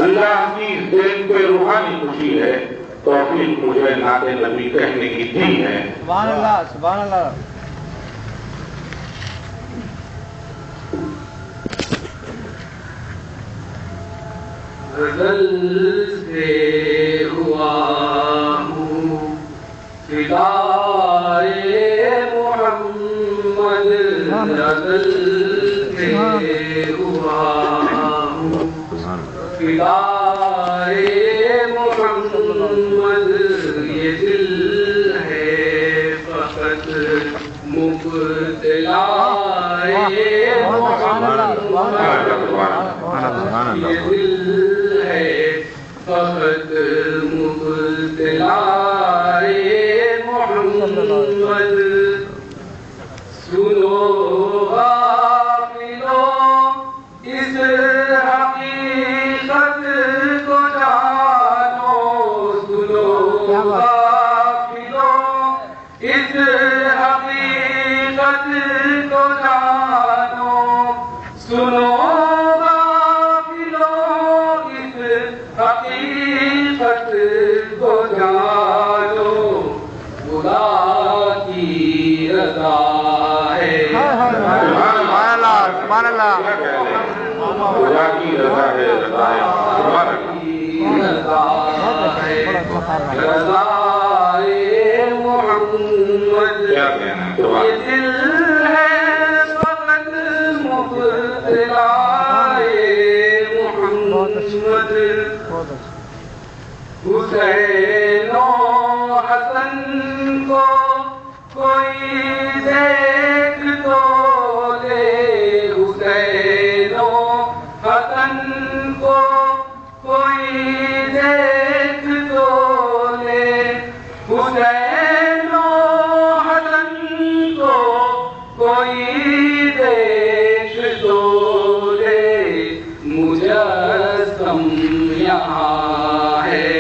اللہ کی دین پہ روحانی خوشی ہے، توفیق مجھے نعت نبی کہنے کی دی ہے۔ سبحان اللہ، سبحان اللہ۔ غزل سے ہوا ہوں فدائے محمد، غزل سے ہوا ہوں فدائے محمد، یہ دل ہے فقط مبتلا محمد، یہ دل ہے فقط مبتلا محمد۔ سنو غافلوں اس حقیقت کو جانو، سنو غافلوں اس حقیقت کو جانو، سنو حقیقت کو جانو، خدا کی رضا ہے، سبحان اللہ، خدا کی رضا ہے، رضا ہے رضا محمد، یہ دل ہے فقط مبتلا محمد۔ حسین و حسن کو کوئی دیکھ تو لے، حسین و حسن کو کوئی دیکھ تو لے، حسین و حسن کو کوئی دیکھ تو لے، مجسم یہاں ہے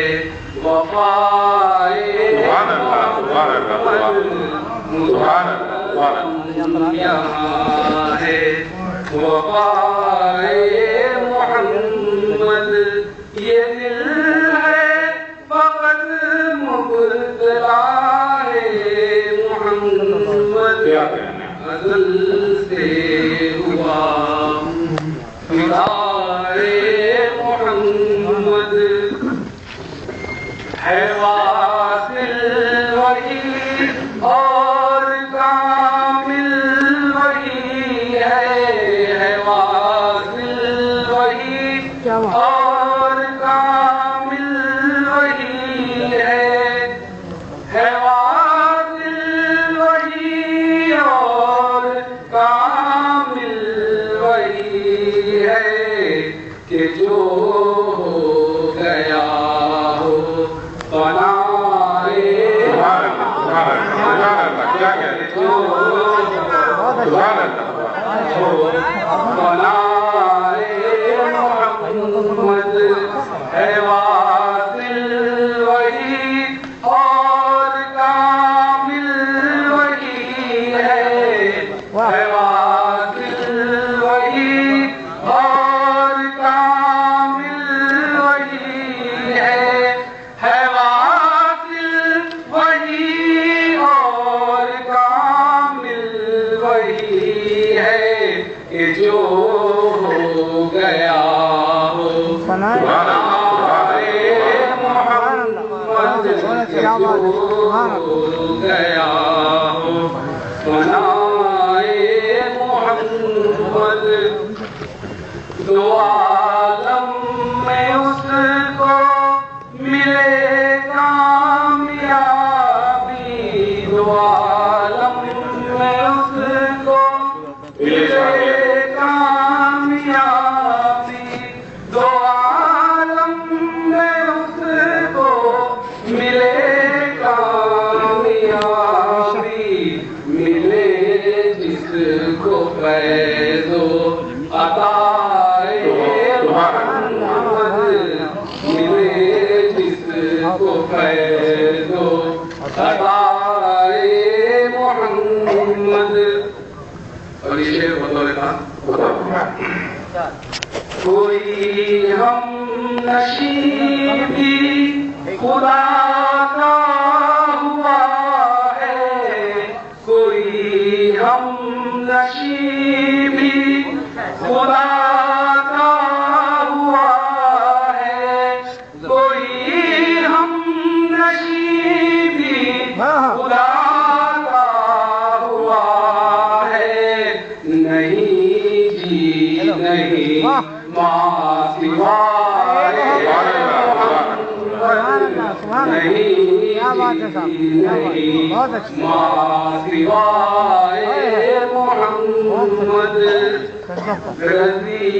وفائے محمد، یہاں ہے وفائے محمد، یہ دل ہے فقط مبتلا محمد، غزل سے ہوا فدائے محمد، ہے واصل وہی اور کامل وہی ہے واصل وہی اور کامل وہی ہے واصل وہی اور کامل وہی ہے، کہ جو ہو گیا ہو بنائے محمد، ہے واصل وہی اور کامل وہی ہے واصل وہی اور کامل وہی ہے واصل وہی اور کامل وہی ہے، کہ جو ہو گیا ہو بنائے محمد، جو ہو گیا ہو بنائے محمد، دو عالم میں اس کو ملے کامیابی، دو عالم میں اس کو ملے کامیابی، دو عالم میں اس کو ملے کامیابی، ملے جس کو فیض و عطائے محمد، ملے جس کو فیض و عطائے محمد۔ اور یہ بطور خاص کوئی ہم نشیں بھی خدا کا ہوا ہے، کوئی ہم نشیں بھی خدا کا ہوا ہے، کوئی ہم نشیں بھی خدا کا ہوا ہے، نہیں جی نہیں ماں سوائے نہیں ماں سوائے محمد، رضی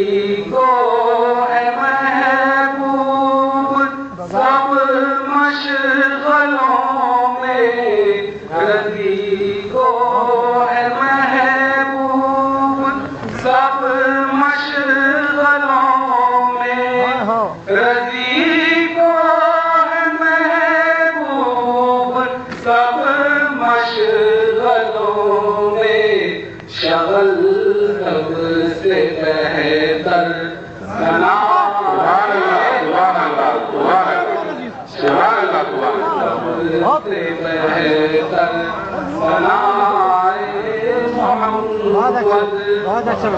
کو ہے محبوب سب مشغلوں میں، رضی کو ہے محبوب سب مشغلوں میں، رضی کو ہے محبوب سب مشغلوں میں، شغل سب سے بہتر ثنا سب سے بہتر ثنائے محمد، بہت اچھا